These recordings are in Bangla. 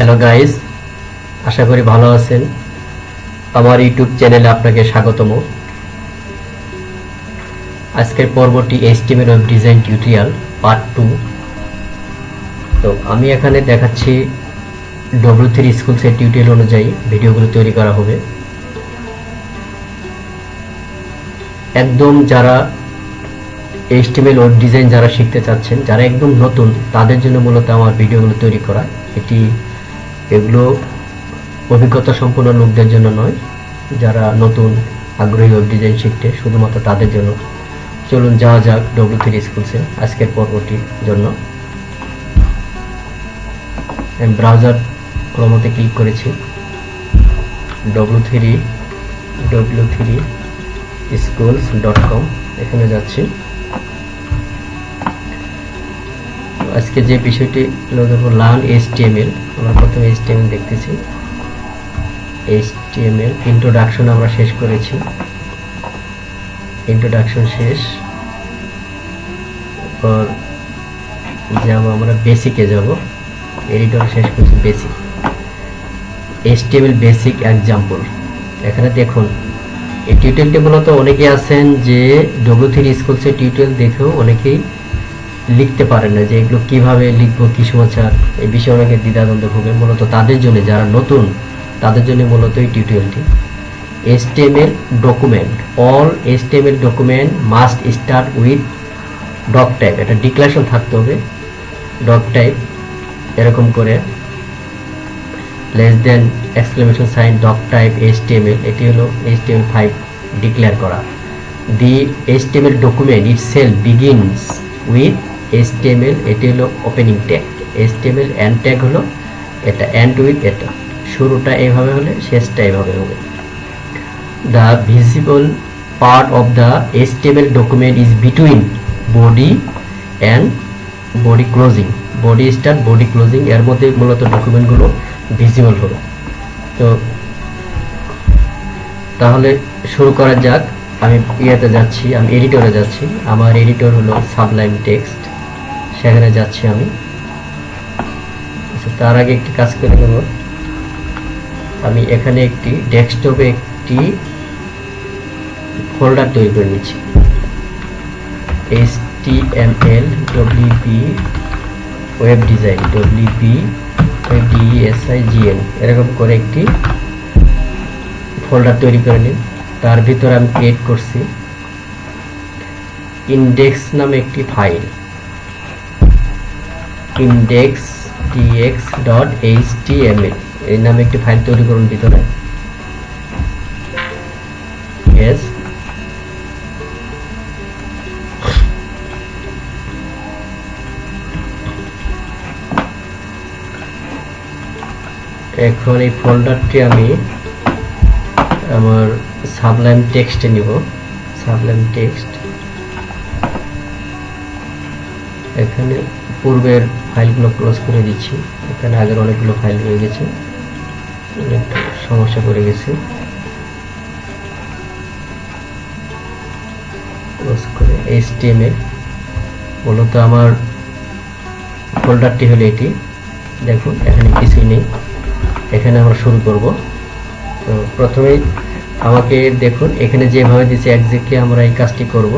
হ্যালো গাইস, আশা করি ভালো আছেন। আমার ইউটিউব চ্যানেলে আপনাকে স্বাগতম। আজকের পর্বটি HTML web design tutorial part 2। তো আমি এখানে দেখাচ্ছি W3 স্কুলসের টিউটোরিয়াল অনুযায়ী ভিডিওগুলো তৈরি করা হবে। একদম যারা HTML ওয়েব ডিজাইন যারা শিখতে চাচ্ছেন, যারা একদম নতুন, তাদের জন্য মূলত আমার ভিডিওগুলো তৈরি করা। এগুলো অভিজ্ঞতা সম্পন্ন লোকদের জন্য নয়, যারা নতুন আগ্রহী ওয়েব ডিজাইন শিখতে, শুধুমাত্র তাদের জন্য। চলুন যাওয়া যাক W3 স্কুলসে আজকের পর্বটির জন্য। আমি ব্রাউজার ক্রোমতে ক্লিক করেছি, w3schools.com এখানে যাচ্ছি। আজকে যে বিষয়টি লার্ন HTML, আমরা প্রথমে HTML দেখতেছি। HTML ইন্ট্রোডাকশন আমরা শেষ করেছি, ইন্ট্রোডাকশন শেষ। এরপর যাব আমরা বেসিকে, যাব এডিটর শেষ করছি বেসিক। HTML basic example. এখানে দেখুন এই টিউটোরিয়ালটি মূলত অনেকেই আছেন যে W3 স্কুলসের টিউটোরিয়াল দেখেও অনেকেই লিখতে পারেন না, যে এগুলো কিভাবে লিখবো, কি সমাচার, এই বিষয়ে অনেকে দ্বিধাদ্বন্দ্বে ভোগে। মূলত তাদের জন্য, যারা নতুন তাদের জন্য মূলত এই টিউটোরিয়ালটি। HTML document, all HTML document must start with doc type. এটা ডিক্লারেশন থাকতে হবে, ডক টাইপ এরকম করে less than exclamation sign doc type HTML। এটি হলো HTML5 ডিক্লেয়ার করা। The HTML document itself begins with HTML, এটি হলো opening tag. HTML end tag হলো এটা, এন্ড উইথ এটা, শুরুটা এইভাবে হলে শেষটা এইভাবে হবে। The visible part of the HTML document is between body and body closing, body start body closing, এর মধ্যে মূলত ডকুমেন্টগুলো ভিজিবল হবে। তো তাহলে শুরু করা যাক। আমি ইয়েতে যাচ্ছি, আমি এডিটরে যাচ্ছি। আমার এডিটর হলো সাবলাইম টেক্সট, সেখানে যাচ্ছি আমি। তার আগে একটি কাজ করে নেব। আমি এখানে একটি ডেস্কটপে একটি ফোল্ডার তৈরি করে নিচ্ছি, HTML WP web design, WP web DESIGN, এরকম করে একটি ফোল্ডার তৈরি করে নিন। তার ভিতরে আমি ক্রিয়েট করছি ইন্ডেক্স নামে একটি ফাইল, index.txt.html এই নামে একটি ফাইল তৈরি করুন ভিতরে। yes, এখন এই ফোল্ডারটি আমি আমার সাবলাইম টেক্সটে নিব। সাবলাইম টেক্সট, এখানে পূর্বের ফাইলগুলো ক্লোজ করে দিচ্ছি। এখানে আগের অনেকগুলো ফাইল রয়ে গেছে, সমস্যা করে গেছে। ক্লোজ করে HTML, মূলত আমার ফোল্ডারটি হলো এটি। দেখুন এখানে কিছুই নেই, এখানে আমরা শুরু করব। তো প্রথমেই আমাকে দেখুন এখানে যেভাবে দিচ্ছে একজ্যাক্টলি আমরা এই কাজটি করব।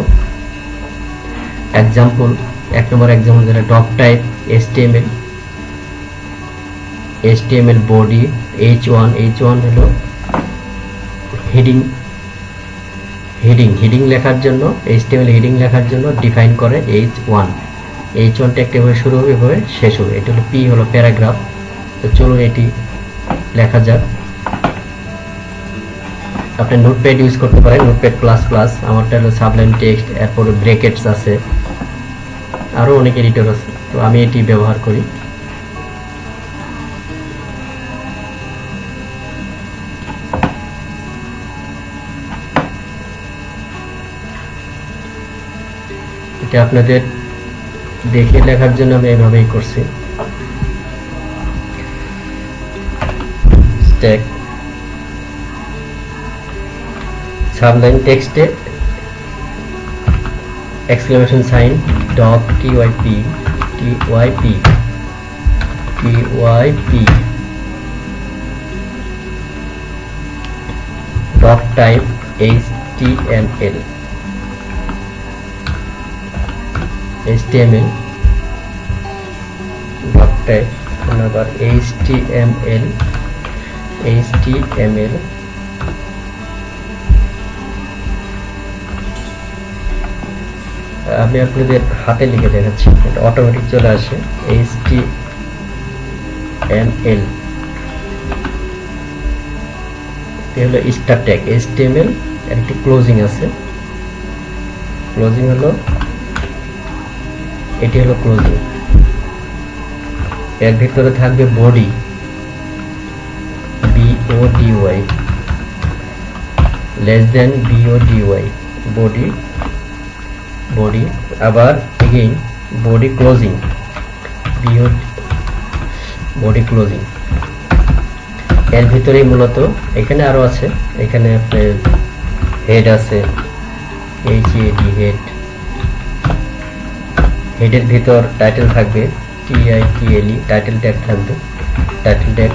এক্সাম্পল, এক নম্বর এক্সাম্পল যেটা doc type HTML body H1 হলো হেডিং লেখার জন্য, HTML হেডিং লেখার জন্য ডিফাইন করে H1 ট্যাগটা এভাবে শুরু হবে, এভাবে শেষ হবে। এটা হলো P হলো প্যারাগ্রাফ। তো চলুন এটি লেখা যাক। আপনি নোটপ্যাড ইউজ করতে পারেন, নোটপ্যাড প্লাস। আমারটা হলো সাবলাইম টেক্সট, এরপরে ব্র্যাকেটস আছে, আরও অনেক এডিটর আছে, তো আমি এটি ব্যবহার করি। এটা আপনাদের দেখে লেখার জন্য আমি এভাবেই করছি। স্ট্যাক সাবলাইম টেক্সটে exclamation sign doc TYP doc type HTML doc type আবার HTML আমি আপনাদের হাতে লিখে দেখাচ্ছি, এটা অটোমেটিক চলে আসে। HTML হলো স্টার ট্যাগ, HTML এর একটি ক্লোজিং আছে, ক্লোজিং হলো এটি হলো ক্লোজিং। এর ভিতরে থাকবে body, BODY, less then BODY, body. আবার again body closing, body closing. এর ভিতরেই মূলত এখানে আরো আছে, এখানে আপনার হেড আছে, HAD হেড, হেডের ভিতর টাইটেল থাকবে, TITLE টাইটেল ট্যাগ থাকবে, title tag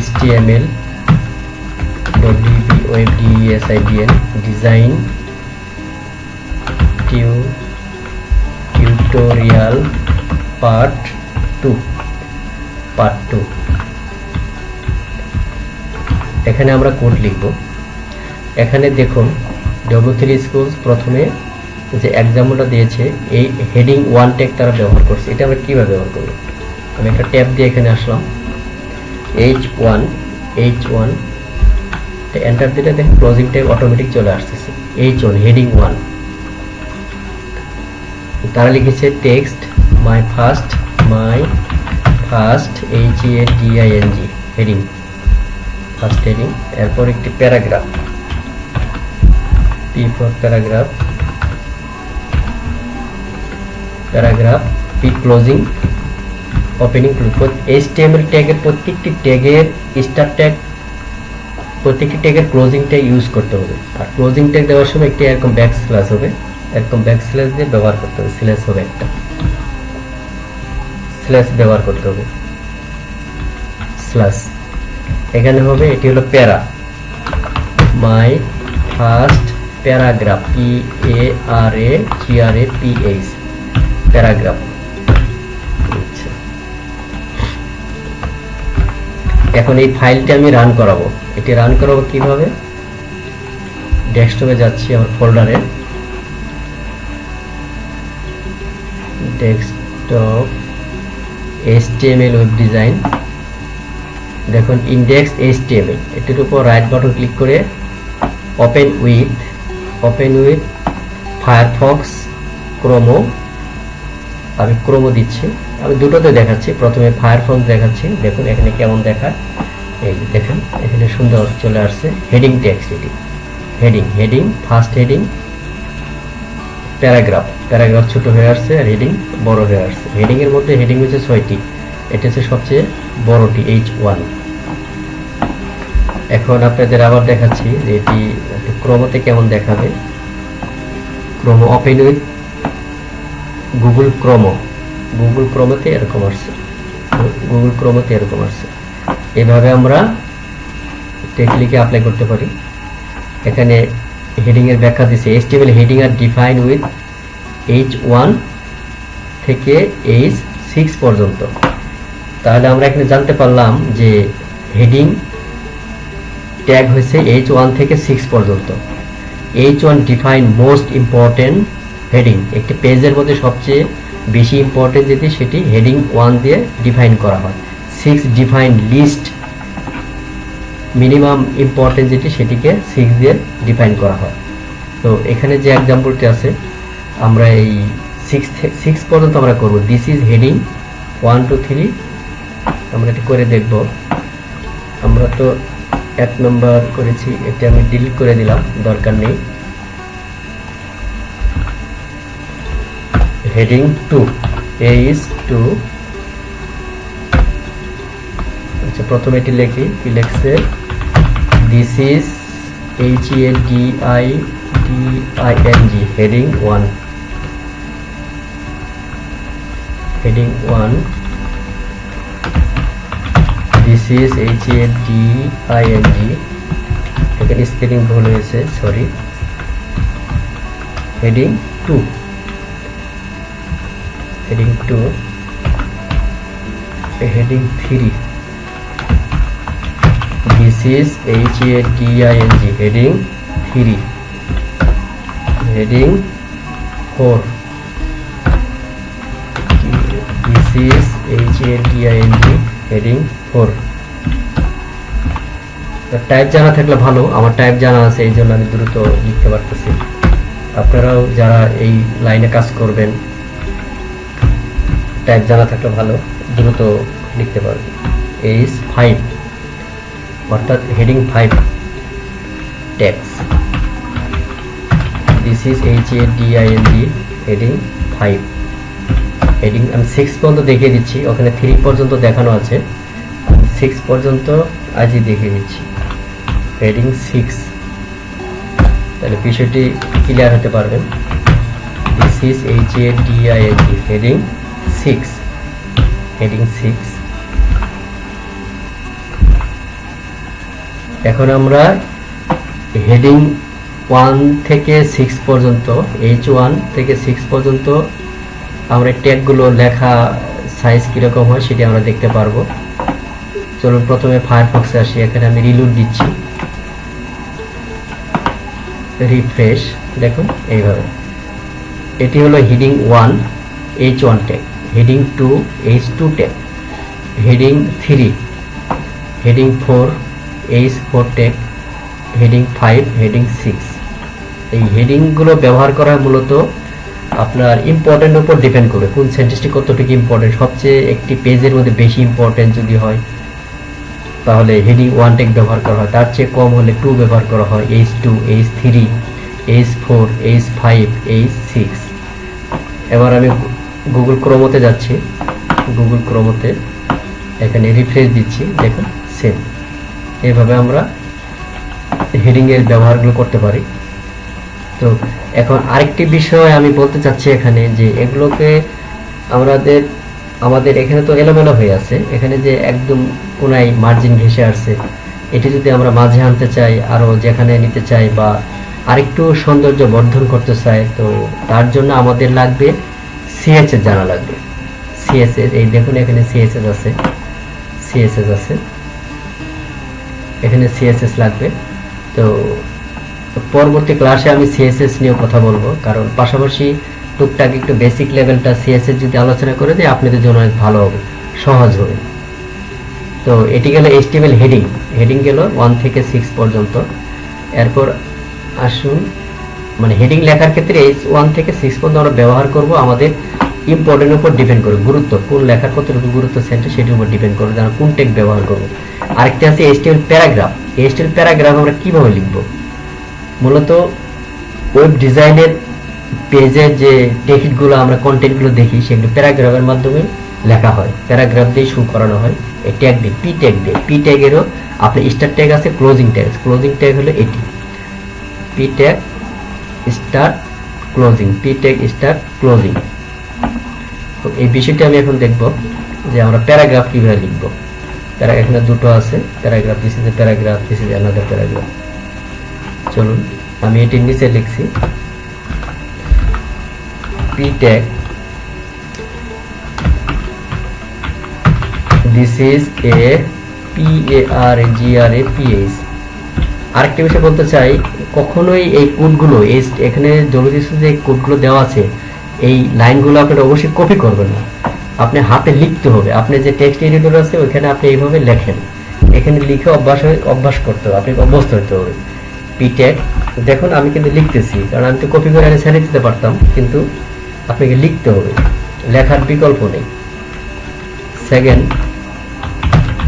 HTML WebDesign design tutorial part 2। এখানে আমরা কোড লিখব। এখানে দেখুন W3 Schools প্রথমে যে এক্সাম্পলটা দিয়েছে, এই হেডিং 1 ট্যাগ তারা ব্যবহার করছে। এটা আমরা কিভাবে ব্যবহার করব? আমি একটা ট্যাব দিয়ে এখানে আসলাম, H1 এন্টার দিলে দেখেন ক্লোজিং ট্যাগ অটোমেটিক চলে আসতেছে। H1 হেডিং 1, তারা লিখেছে text my first HADING heading, first heading. এরপর একটি paragraph, P for paragraph, P closing, opening close. HTML ট্যাগের প্রত্যেকটি ট্যাগের স্টার ট্যাগ, প্রত্যেকটি ট্যাগের ক্লোজিং ট্যাগ ইউজ করতে হবে। আর ক্লোজিং ট্যাগ দেওয়ার সময় একটি এরকম ব্যাকস্ল্যাশ হবে, এরকম ব্যাকস্ল্যাশ দিয়ে ব্যবহার করতে হবে, স্ল্যাশ হবে, একটা স্ল্যাশ ব্যবহার করতে হবে, স্ল্যাশ। এখানে হবে, এটি হলো প্যারা, my first paragraph, PARAGRAPH paragraph. এখন এই ফাইলটি আমি রান করাবো। এটি রান করাবো কিভাবে? ডেস্কটপে যাচ্ছি, আমার ফোল্ডারে, ডেস্কটপ HTML ওয়েব ডিজাইন, দেখুন ইন্ডেক্স HTML, এটির উপর রাইট বাটন ক্লিক করে ওপেন উইথ ফায়ারফক্স ক্রোমো, আমি ক্রোমো দিচ্ছি, আমি দুটোতে দেখাচ্ছি। প্রথমে ফায়ারফক্স দেখাচ্ছি, দেখুন এখানে কেমন দেখায়। এই যে দেখেন এখানে সুন্দর চলে আসছে হেডিং টেক্সট, এটি হেডিং ফার্স্ট হেডিং, প্যারাগ্রাফ ছোট হয়ে আসছে আর হেডিং বড় হয়ে আসছে। হেডিং এর মধ্যে হেডিং হচ্ছে 6টি, এটা হচ্ছে সবচেয়ে বড়টি, H1। এখন আপনাদের আবার দেখাচ্ছি যে এটি ক্রোমোতে কেমন দেখাবে। ক্রোমো ওপেন উইথ গুগল ক্রোমোতে এরকম আসছে, এভাবে আমরা টেকনিকে অ্যাপ্লাই করতে পারি। এখানে হেডিং এর ব্যাখ্যা দিয়েছে, HTML heading are define with H1 থেকে H6 পর্যন্ত। তাহলে আমরা এখানে জানতে পারলাম যে হেডিং ট্যাগ হয়েছে H1 থেকে 6 পর্যন্ত। H1 define most important heading, একটি পেজের মধ্যে সবচেয়ে বেশি ইম্পর্টেন্ট যেটি সেটি হেডিং 1 দিয়ে ডিফাইন করা হয়। 6 ডিফাইন লিস্ট মিনিমাম ইম্পর্টেন্ট যেটি সেটিকে 6 দিয়ে ডিফাইন করা হয়। তো এখানে যে এক্সাম্পলটি আছে, আমরা এই 6 পর্যন্ত আমরা করব। দিস ইজ হেডিং 1 2 3, আমরা এটি করে দেখব। আমরা তো 1 নম্বর করেছি, এটা আমি ডিলিট করে দিলাম, দরকার নেই। হেডিং 2, A is 2, আচ্ছা প্রথমে এটি লিখি, কি লিখছে, this is HADING heading 1, this is HADING, এখানে স্পেলিং ভুল হয়েছে, sorry. Heading 2, heading 2, heading 3, this is HADING, heading 3, heading 4, this is HADING, heading 4। Type জানা থাকলে ভালো, আমার টাইপ জানা আছে, এই জন্য আমি দ্রুত লিখতে পারতেছি। আপনারাও যারা এই লাইনে কাজ করবেন, টাইপ জানা থাকলে ভালো, দ্রুত লিখতে পারবেন। H5, অর্থাৎ heading 5, tax. This is HADING, heading 5। Heading আমি 6 পর্যন্ত দেখিয়ে দিচ্ছি, ওখানে 3 পর্যন্ত দেখানো আছে, 6 পর্যন্ত আজই দেখিয়ে দিচ্ছি। হেডিং 6, তাহলে বিষয়টি ক্লিয়ার হতে পারবেন। This is HADING, heading 6, heading 6। এখন আমরা হেডিং 1 থেকে 6 পর্যন্ত, H1 থেকে 6 পর্যন্ত আমরা ট্যাগগুলো লেখা সাইজ কিরকম হয় সেটি আমরা দেখতে পারবো। চলুন প্রথমে ফায়ারফক্সে আসি, এখানে আমি রিলোড দিচ্ছি, রিফ্রেশ, দেখুন এইভাবে। এটি হলো heading 1 H1 tag, heading 2 H2 tag, heading 3 heading 4 H4 tag, heading 5 heading 6। এই হেডিংগুলো ব্যবহার করা মূলত আপনার ইম্পর্টেন্ট উপর ডিপেন্ড করে, কোন সেন্টেন্সটি কতটুকু ইম্পর্টেন্ট। সবচেয়ে একটি পেজের মধ্যে বেশি ইম্পর্টেন্ট যদি হয় তাহলে হেডিং 1 ট্যাগ ব্যবহার করা হয়, তার চেয়ে কম হলে 2 ব্যবহার করা হয়, H2 H3 H4 H5 H6। এবার আমি গুগল ক্রোমোতে যাচ্ছি, গুগল ক্রোমোতে এখানে রিফ্রেশ দিচ্ছি, দেখুন সেম। এভাবে আমরা হেডিংয়ের ব্যবহারগুলো করতে পারি। তো এখন আরেকটি বিষয় আমি বলতে চাচ্ছি এখানে, যে এগুলোকে আমাদের এখানে তো এলোমেলো হয়ে আছে, এখানে যে একদম কোনায় মার্জিন ঘেঁষে আসছে, এটি যদি আমরা মাঝে আনতে চাই, আরও যেখানে নিতে চাই বা আরেকটু সৌন্দর্য বর্ধন করতে চাই, তো তার জন্য আমাদের লাগবে CSS জানা লাগবে। CSS, এই দেখুন এখানে CSS আছে, CSS আছে, এখানে CSS লাগবে। তো পরবর্তী ক্লাসে আমি CSS নিয়ে কথা বলবো, কারণ পাশাপাশি টুকটাক একটু বেসিক লেভেলটা CSS যদি আলোচনা করে দিই আপনাদের জন্য অনেক ভালো হবে, সহজ হবে। তো এটি গেল HTML হেডিং, হেডিং গেল 1 থেকে 6 পর্যন্ত। এরপর আসুন, মানে হেডিং লেখার ক্ষেত্রে H1 থেকে 6 পর্যন্ত আমরা ব্যবহার করব আমাদের ইম্পর্টেন্টের উপর ডিপেন্ড করে, গুরুত্ব, কোন লেখার কতটুকু গুরুত্ব সেন্টার সেটির উপর ডিপেন্ড করে যেন কোন ট্যাগ ব্যবহার করব। আরেকটি আছে HTML প্যারাগ্রাফ। HTML প্যারাগ্রাফ আমরা কিভাবে লিখব? মূলত ওয়েব ডিজাইনের পেজের যে টেক্সটগুলো আমরা কন্টেন্টগুলো দেখি সেগুলো প্যারাগ্রাফের মাধ্যমে লেখা হয়, প্যারাগ্রাফ দিয়ে শুরু করানো হয় এই ট্যাগ দিয়ে, পি ট্যাগ দিয়ে। পি ট্যাগেরও আপনার স্টার্ট ট্যাগ আছে, ক্লোজিং ট্যাগ। ক্লোজিং ট্যাগ হলো এটি, P tag start closing, P tag start closing. তো এই বিষয়টি আমি এখন দেখব যে আমরা প্যারাগ্রাফ কিভাবে লিখব। এখানে দুটো আছে paragraph, this is a paragraph, this is another paragraph. চলুন আমি এটির নিচে লিখছি P tag, this is a PARAGRAPH। আরেকটা বিষয় বলতে চাই, কখনোই এই কোডগুলো এখানে যে কোডগুলো দেওয়া আছে এই লাইনগুলো আপনারা অবশ্যই কপি করবেন না, আপনি হাতে লিখতে হবে। আপনি যে টেক্সট এডিটর আছে ওইখানে আপনি এইভাবে লেখেন, এখানে লিখে অভ্যাস করতে হবে, আপনি অভ্যস্ত হতে হবে। পি ট্যাগ, দেখুন আমি কিন্তু লিখতেছি, কারণ আমি তো কপি করে আগে ছেড়ে দিতে পারতাম, কিন্তু আপনাকে লিখতে হবে, লেখার বিকল্প নেই। Second,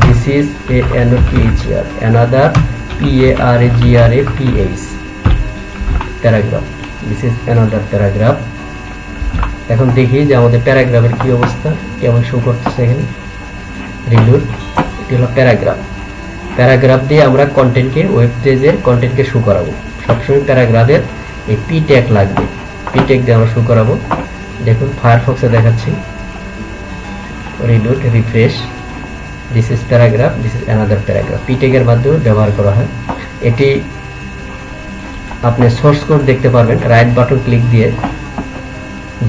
this is ANOTHER, another PARAGRAPH, paragraph, this is another paragraph. এখন দেখি যে আমাদের প্যারাগ্রাফের কি অবস্থা, কেমন শো করতেছে এখানে। রিলোড, এটি হলো প্যারাগ্রাফ। প্যারাগ্রাফ দিয়ে আমরা কন্টেন্টকে, ওয়েব পেজের কন্টেন্টকে শো করাবো। সবসময় প্যারাগ্রাফের এই পি ট্যাগ লাগবে, পি ট্যাগ দিয়ে আমরা শো করাবো। দেখুন ফায়ারফক্সে দেখাচ্ছি, reload, refresh, this is paragraph, this is another paragraph. P ট্যাগের মাধ্যমে ব্যবহার করা হয়। এটি আপনি সোর্স কোড দেখতে পারবেন রাইট বাটন ক্লিক দিয়ে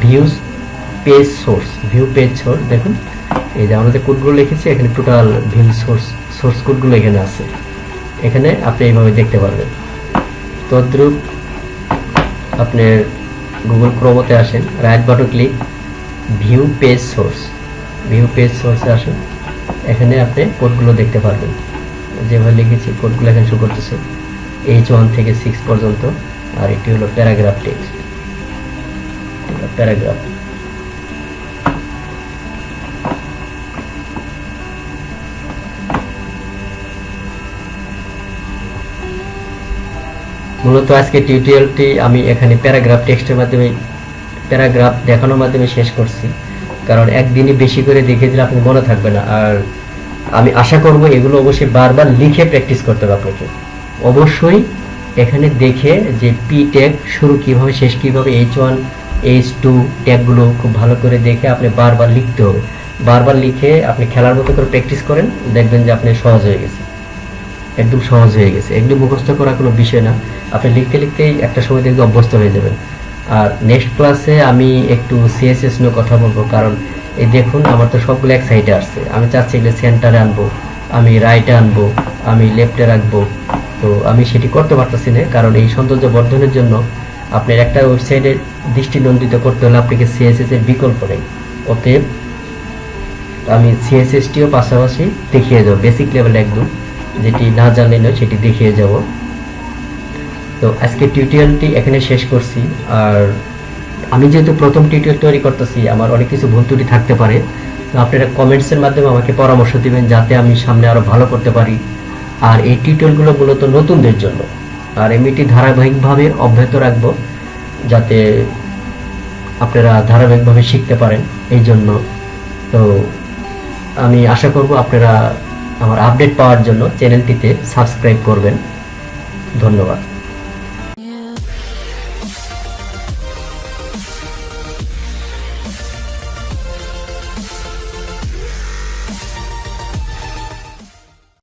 views page source, view page source দেখুন, এই যে আমরা যে কোডগুলো লিখেছি এখানে টোটাল ভিউ সোর্স কোডগুলো এখানে আছে, এখানে আপনি এইভাবে দেখতে পারবেন। তদ্রূপ আপনি গুগল ক্রোমতে আসেন, right button click, view page source, view page সোর্সে আসুন, এখানে আপনি কোডগুলো দেখতে পারবেন। যেভাবে লিখেছি কোডগুলো এখানে শো করতেছে H1 থেকে 6 পর্যন্ত। আর এটি হলো প্যারাগ্রাফ টেক্সট, প্যারাগ্রাফ। মূলত আজকে টিউটোরিয়ালটি আমি এখানে প্যারাগ্রাফ টেক্সটের মাধ্যমে, প্যারাগ্রাফ দেখানোর মাধ্যমে শেষ করছি, কারণ একদিনই বেশি করে দেখে দিলে আপনি মনে থাকবে না। আর আমি আশা করব এগুলো অবশ্যই বারবার লিখে প্র্যাকটিস করতে হবে আপনাকে। অবশ্যই এখানে দেখে যে পি ট্যাগ শুরু কিভাবে শেষ কিভাবে, H1 H2 ট্যাগগুলো খুব ভালো করে দেখে আপনি বারবার লিখতে হবে। বারবার লিখে আপনি খেলার মতো করে প্র্যাকটিস করেন, দেখবেন যে আপনি সহজ হয়ে গেছে, একদম সহজ হয়ে গেছে। একদম মুখস্থ করা কোনো বিষয় না, আপনি লিখতে লিখতেই একটা সময় দেখতে অভ্যস্ত হয়ে যাবেন। আর নেক্সট ক্লাসে আমি একটু সিএসএস নিয়ে কথা বলবো, কারণ এই দেখুন আমার তো সবগুলো এক সাইডে আসছে, আমি চাচ্ছি এগুলো সেন্টারে আনবো, আমি রাইটে আনবো, আমি লেফটে রাখবো, তো আমি সেটি করতে পারতেছি না। কারণ এই সৌন্দর্য বর্ধনের জন্য আপনার একটা ওয়েবসাইটে দৃষ্টিনন্দিত করতে হলে আপনাকে সিএসএস এর বিকল্প নেই। অতএব আমি সিএসএসটিও পাশাপাশি দেখিয়ে যাবো, বেসিক লেভেল একদম, যেটি না জানলে নয় সেটি দেখিয়ে যাব। তো আজকে টিউটোরিয়ালটি এখানে শেষ করছি। আর আমি যেহেতু প্রথম টিউটোরিয়াল তৈরি করতেছি, আমার অনেক কিছু ভুল ত্রুটি থাকতে পারে, তো আপনারা কমেন্টসের মাধ্যমে আমাকে পরামর্শ দিবেন যাতে আমি সামনে আরও ভালো করতে পারি। আর এই টিউটোরিয়ালগুলো মূলত নতুনদের জন্য, আর এমনিটি ধারাবাহিকভাবে অব্যাহত রাখবো যাতে আপনারা ধারাবাহিকভাবে শিখতে পারেন। এই জন্য তো আমি আশা করব আপনারা আমার আপডেট পাওয়ার জন্য চ্যানেলটিতে সাবস্ক্রাইব করবেন। ধন্যবাদ।